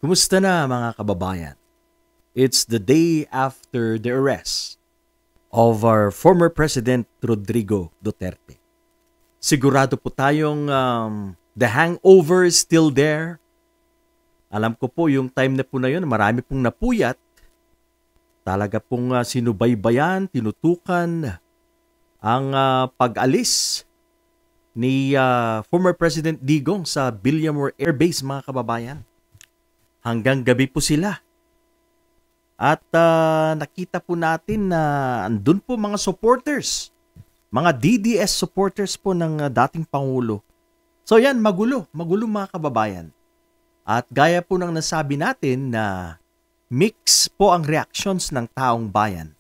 Kumusta na mga kababayan? It's the day after the arrest of our former President Rodrigo Duterte. Sigurado po tayong the hangover is still there. Alam ko po yung time na po na yun, marami pong napuyat. Talaga pong sinubaybayan, tinutukan ang pag-alis ni former President Digong sa Villamor Air Base, mga kababayan. Hanggang gabi po sila. At nakita po natin na andun po mga supporters, mga DDS supporters po ng dating Pangulo. So yan, magulo mga kababayan. At gaya po ng nasabi natin na mix po ang reactions ng taong bayan.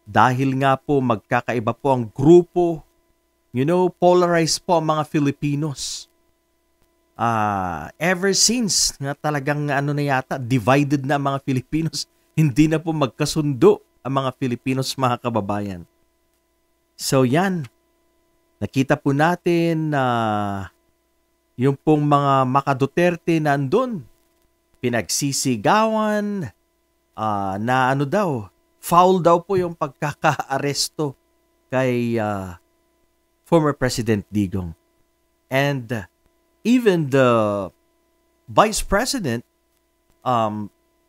Dahil nga po magkakaiba po ang grupo, polarized po ang mga Filipinos. Ever since na talagang divided na ang mga Filipinos, hindi na po magkasundo ang mga Filipinos, mga kababayan. So yan, nakita po natin na yung pong mga Maka-Duterte nandun, pinagsisigawan, na foul daw po yung pagkaka-aresto kay former President Digong. And even the Vice President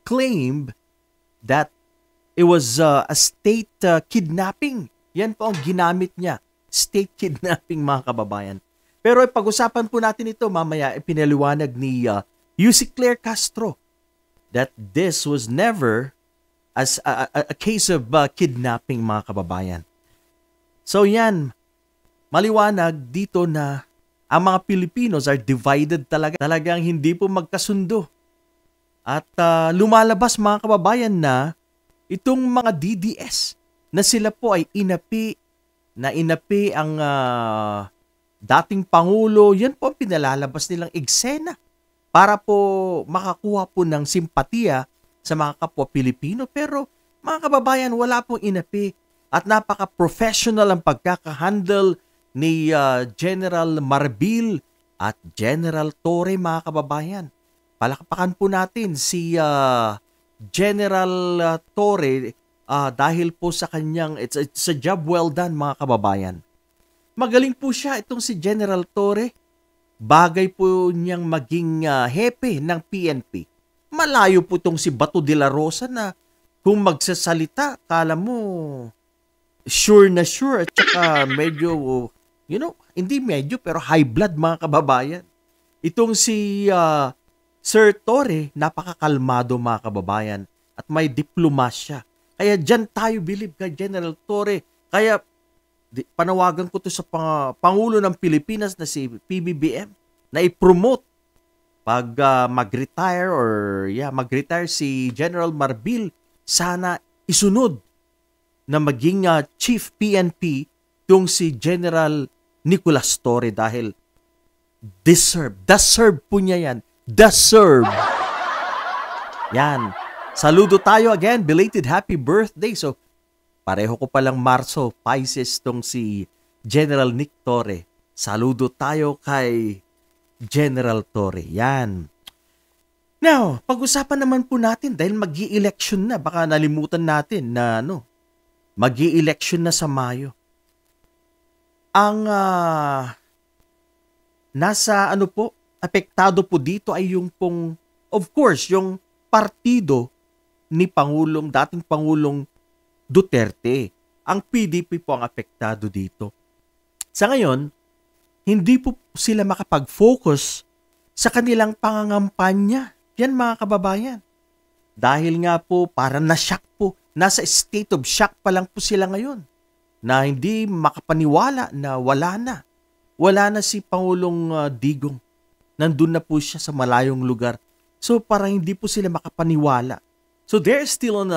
claimed that it was a state kidnapping. Yan po ang ginamit niya. State kidnapping, mga kababayan. Pero pag-usapan po natin ito mamaya, ipinaliwanag ni Yussi Claire Castro that this was never as a case of kidnapping, mga kababayan. So yan, maliwanag dito na ang mga Pilipinos are divided talaga. Talagang hindi po magkasundo. At lumalabas, mga kababayan, na itong mga DDS na sila po ay inapi ang dating Pangulo. Yan po ang pinalalabas nilang eksena para po makakuha po ng simpatiya sa mga kapwa Pilipino. Pero mga kababayan, wala pong inapi at napaka-professional ang pagkakahandle ni General Marbil at General Torre, mga kababayan. Palakpakan po natin si General Torre dahil po sa kanyang, it's a job well done, mga kababayan. Magaling po siya itong si General Torre. Bagay po niyang maging hepe ng PNP. Malayo po itong si Bato de la Rosa na kung magsasalita, kala mo sure na sure at saka medyo, hindi medyo pero high blood, mga kababayan. Itong si Sir Torre, napakakalmado, mga kababayan, at may diplomasya. Kaya dyan tayo believe kay General Torre. Kaya panawagan ko to sa Pangulo ng Pilipinas na si PBBM na i-promote pag mag-retire si General Marbil, sana isunod na maging Chief PNP tong si General Nicolas Torre dahil deserve po niya yan. Deserve. Yan. Saludo tayo again. Belated happy birthday. So, pareho ko palang Marso, Pisces tong si General Nick Torre. Saludo tayo kay General Torre. Yan. Now, pag-usapan naman po natin dahil mag-i-election na. Baka nalimutan natin na mag-i-election na sa Mayo. Ang nasa apektado po dito ay yung pong, of course, yung partido ni dating Pangulong Duterte. Ang PDP po ang apektado dito. Sa ngayon, hindi po sila makapag-focus sa kanilang pangangampanya. Yan, mga kababayan. Dahil nga po, parang na-shock po. Nasa state of shock pa lang po sila ngayon. Na hindi makapaniwala na wala na. Wala na si Pangulong Digong. Nandun na po siya sa malayong lugar. So, parang hindi po sila makapaniwala. So, they're still on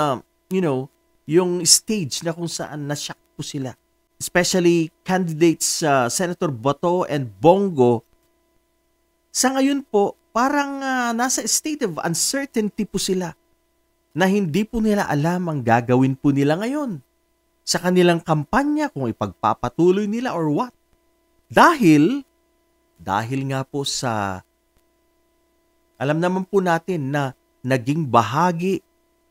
yung stage na kung saan na-shock po sila. Especially candidates Senator Bato and Bongo. Sa ngayon po, parang nasa state of uncertainty po sila na hindi po nila alam ang gagawin po nila ngayon sa kanilang kampanya, kung ipagpapatuloy nila or what. Dahil nga po sa Alam naman po natin na naging bahagi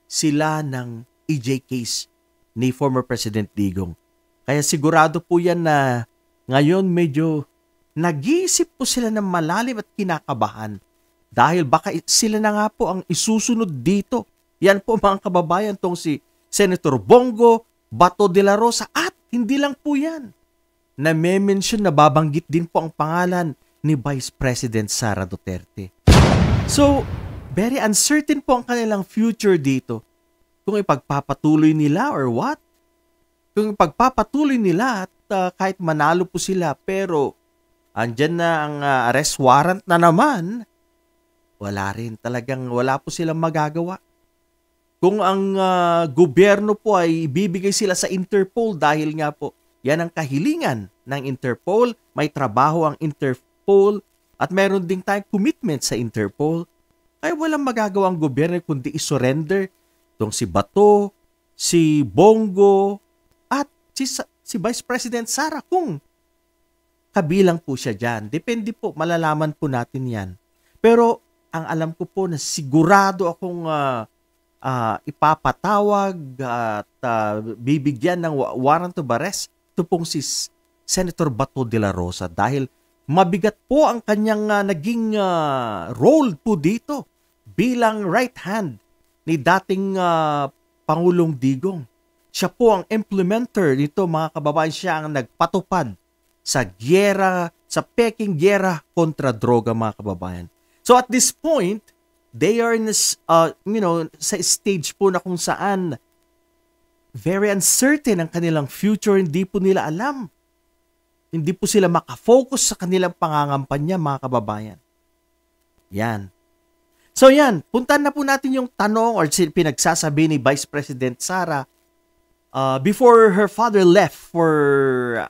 sila ng EJ case ni former President Digong. Kaya sigurado po yan na ngayon medyo nag-iisip po sila ng malalim at kinakabahan dahil baka sila na nga po ang isusunod dito. Yan po mga kababayan, tong si Senator Bongo, Bato de la Rosa, at hindi lang po yan. Na-mention, nababanggit din po ang pangalan ni Vice President Sara Duterte. So, very uncertain po ang kanilang future dito. Kung ipagpapatuloy nila or what? Kung ipagpapatuloy nila at kahit manalo po sila pero andyan na ang arrest warrant na naman, wala rin. Talagang wala po silang magagawa. Kung ang gobyerno po ay ibibigay sila sa Interpol dahil nga po yan ang kahilingan ng Interpol, may trabaho ang Interpol at meron ding tayong commitment sa Interpol, ay walang magagawa ang gobyerno kundi isurrender itong si Bato, si Bongo, at si Vice President Sara kung kabilang po siya dyan. Depende po, malalaman po natin yan. Pero ang alam ko po na sigurado akong ipapatawag at bibigyan ng warrant of arrest ito pong si Senator Bato de la Rosa dahil mabigat po ang kanyang naging role po dito bilang right hand ni dating Pangulong Digong. Siya po ang implementer nito mga kababayan, siya ang nagpatupad sa gyera, sa peking gyera kontra droga mga kababayan. So at this point, they are in this, sa stage po na kung saan very uncertain ang kanilang future, hindi po nila alam. Hindi po sila makafocus sa kanilang pangangampanya mga kababayan. Yan. So yan, puntan na po natin yung tanong or pinagsasabi ni Vice President Sara before her father left for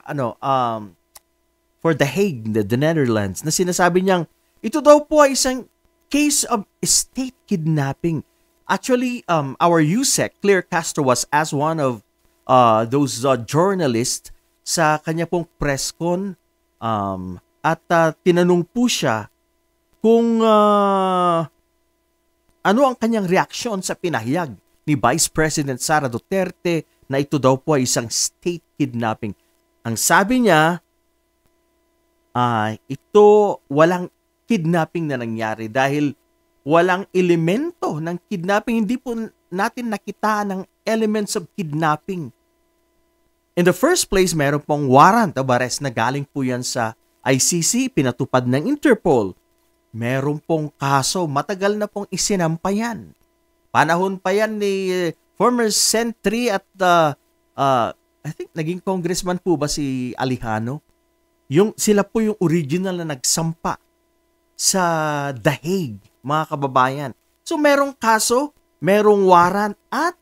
The Hague, the Netherlands, na sinasabi niyang ito daw po ay isang case of state kidnapping. Actually, our USEC, Claire Castro, was as one of those journalists sa kanya pong press con at tinanong po siya kung ano ang kanyang reaksyon sa pinahayag ni Vice President Sara Duterte na ito daw po ay isang state kidnapping. Ang sabi niya, ito walang kidnapping na nangyari dahil walang elemento ng kidnapping. Hindi po natin nakita ng elements of kidnapping. In the first place, meron pong warrant of arrest na galing po yan sa ICC, pinatupad ng Interpol. Meron pong kaso, matagal na pong isinampayan. Panahon pa yan ni former Sentry at I think naging congressman po ba si Alejano? Sila po yung original na nagsampa sa The Hague, mga kababayan. So merong kaso, merong warrant at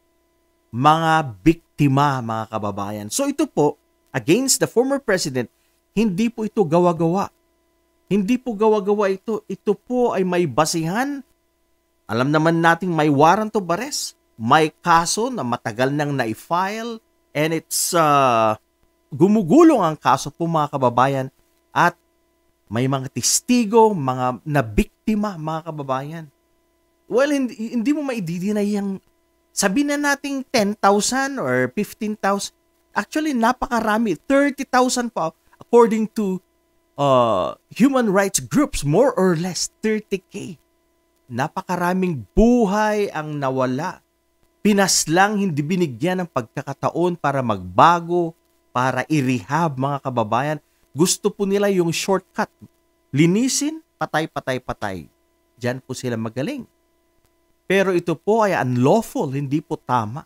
mga biktima, mga kababayan. So ito po, against the former president, hindi po ito gawa-gawa. Hindi po gawa-gawa ito. Ito po ay may basihan. Alam naman nating may warrant of arrest. May kaso na matagal nang na-file and it's gumugulong ang kaso po mga kababayan at may mga testigo, mga nabiktima mga kababayan. Well, hindi mo maididinay yung sabihin na nating 10,000 or 15,000. Actually, napakarami. 30,000 pa according to human rights groups, more or less 30K. Napakaraming buhay ang nawala. Pinas lang hindi binigyan ng pagkakataon para magbago, para i-rehab mga kababayan. Gusto po nila yung shortcut. Linisin, patay, patay, patay. Diyan po sila magaling. Pero ito po ay unlawful, hindi po tama.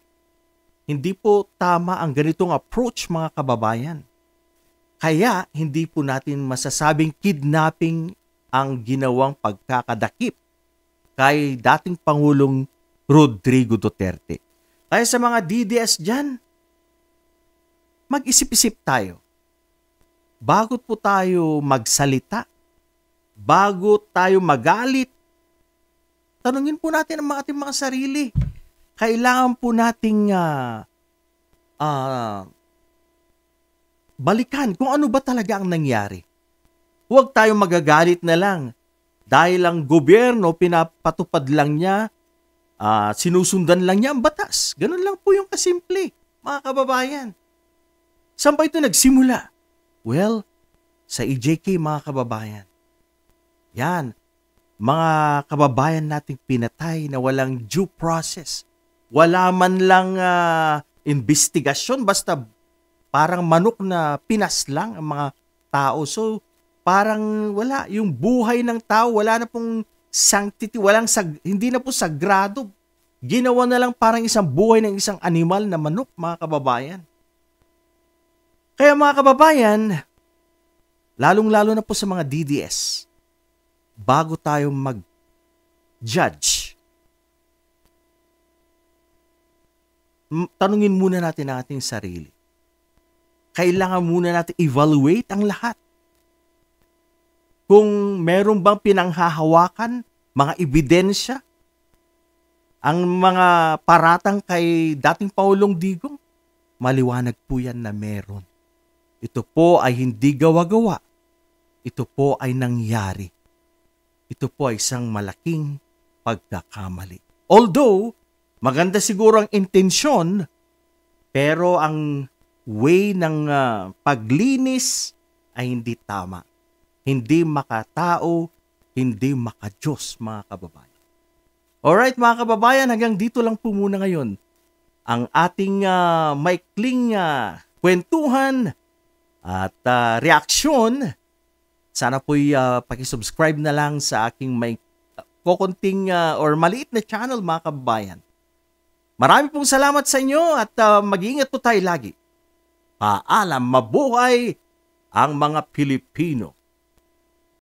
Hindi po tama ang ganitong approach mga kababayan. Kaya hindi po natin masasabing kidnapping ang ginawang pagkakadakip kay dating Pangulong Rodrigo Duterte. Kaya sa mga DDS dyan, mag-isip-isip tayo. Bago po tayo magsalita, bago tayo magalit, tanungin po natin ang ating mga sarili. Kailangan po nating balikan kung ano ba talaga ang nangyari. Huwag tayong magagalit na lang Dahil ang gobyerno, pinapatupad lang niya, sinusundan lang niya ang batas. Ganun lang po yung kasimple, mga kababayan. Saan pa ito nagsimula? Well, sa EJK, mga kababayan. Yan, mga kababayan nating pinatay na walang due process. Wala man lang investigasyon, basta parang manok na pinaslang ang mga tao. So, parang wala. Yung buhay ng tao, wala na pong sanctity, hindi na po sagrado. Ginawa na lang parang isang buhay ng isang animal na manok, mga kababayan. Kaya mga kababayan, lalong-lalo na po sa mga DDS, bago tayo mag-judge, tanungin muna natin ang ating sarili. Kailangan muna natin evaluate ang lahat. Kung meron bang pinanghahawakan, mga ebidensya, ang mga paratang kay dating Pangulong Digong, maliwanag po yan na meron. Ito po ay hindi gawa-gawa. Ito po ay nangyari. Ito po ay isang malaking pagkakamali. Although, maganda siguro ang intensyon, pero ang way ng paglinis ay hindi tama. Hindi makatao, hindi makadiyos, mga kababayan. Alright, mga kababayan, hanggang dito lang po muna ngayon ang ating maikling kwentuhan at reaksyon. Sana po'y pakisubscribe na lang sa aking may kukunting or maliit na channel, mga kababayan. Marami pong salamat sa inyo at mag-iingat po tayo lagi. Paalam, mabuhay ang mga Pilipino.